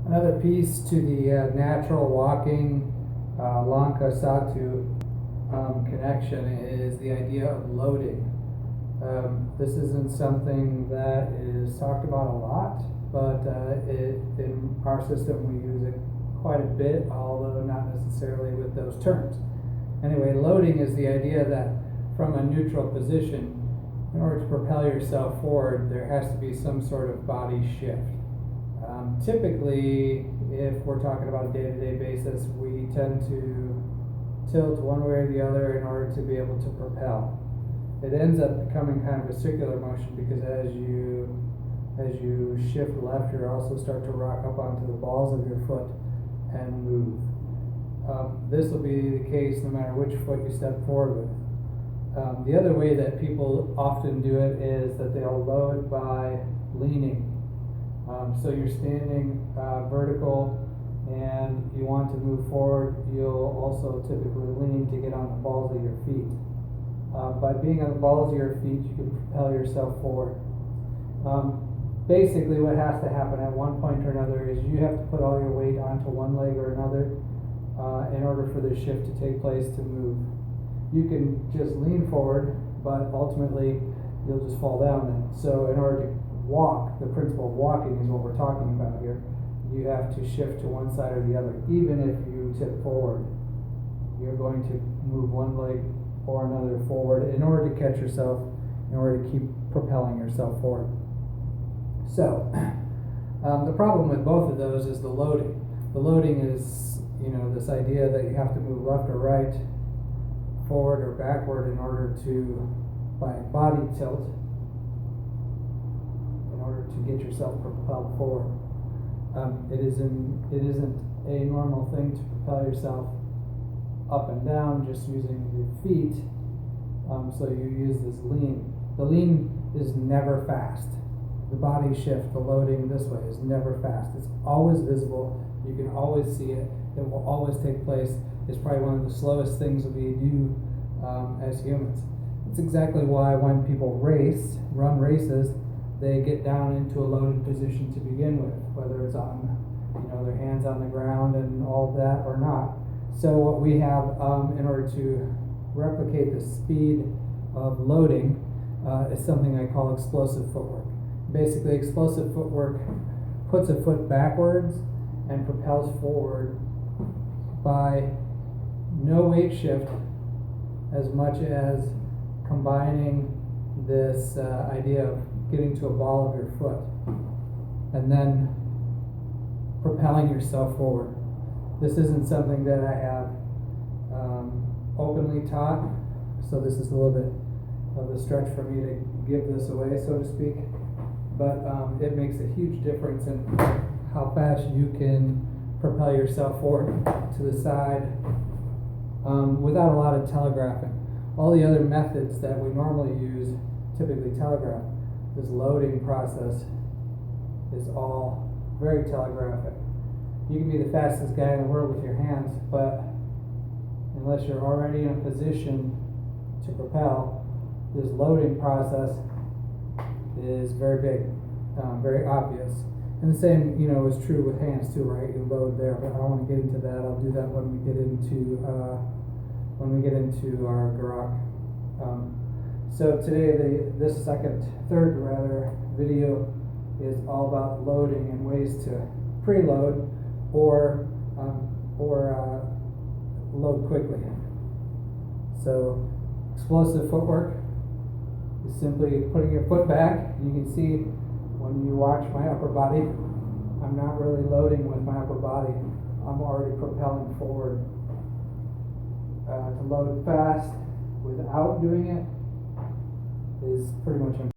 Another piece to the natural walking Langkah Satu connection is the idea of loading. This isn't something that is talked about a lot, but in our system we use it quite a bit, although not necessarily with those terms. Anyway, loading is the idea that from a neutral position, in order to propel yourself forward, there has to be some sort of body shift. Typically, if we're talking about a day-to-day basis, we tend to tilt one way or the other in order to be able to propel. It ends up becoming kind of a circular motion because as you shift left, you also start to rock up onto the balls of your foot and move. This will be the case no matter which foot you step forward with. The other way that people often do it is that they'll load by leaning. So you're standing vertical and you want to move forward, you'll also typically lean to get on the balls of your feet. By being on the balls of your feet, you can propel yourself forward. Basically what has to happen at one point or another is you have to put all your weight onto one leg or another in order for the shift to take place to move. You can just lean forward, but ultimately you'll just fall down then. So in order to walk, the principle of walking is what we're talking about here. You have to shift to one side or the other. Even if you tip forward, you're going to move one leg or another forward in order to catch yourself, in order to keep propelling yourself forward. So the problem with both of those is the loading. The loading is, this idea that you have to move left or right, forward or backward in order to, by body tilt, in order to get yourself propelled forward. It isn't a normal thing to propel yourself up and down just using your feet. So you use this lean. The lean is never fast. The body shift, the loading this way is never fast. It's always visible. You can always see it. It will always take place. It's probably one of the slowest things that we do as humans. It's exactly why when people run races, they get down into a loaded position to begin with, whether it's on their hands on the ground and all of that or not. So what we have in order to replicate the speed of loading is something I call explosive footwork. Basically, explosive footwork puts a foot backwards and propels forward by no weight shift as much as combining this idea of getting to a ball of your foot and then propelling yourself forward. This isn't something that I have openly taught, so this is a little bit of a stretch for me to give this away, so to speak, but it makes a huge difference in how fast you can propel yourself forward to the side without a lot of telegraphing. All the other methods that we normally use typically telegraph. This loading process is all very telegraphic. You can be the fastest guy in the world with your hands, but unless you're already in a position to propel, this loading process is very big, very obvious. And the same, is true with hands too, right? You load there, but I don't want to get into that. I'll do that when we get into our Garak. So today, this third video is all about loading and ways to preload or load quickly. So explosive footwork is simply putting your foot back. You can see when you watch my upper body, I'm not really loading with my upper body. I'm already propelling forward. To load fast without doing it is pretty much impossible.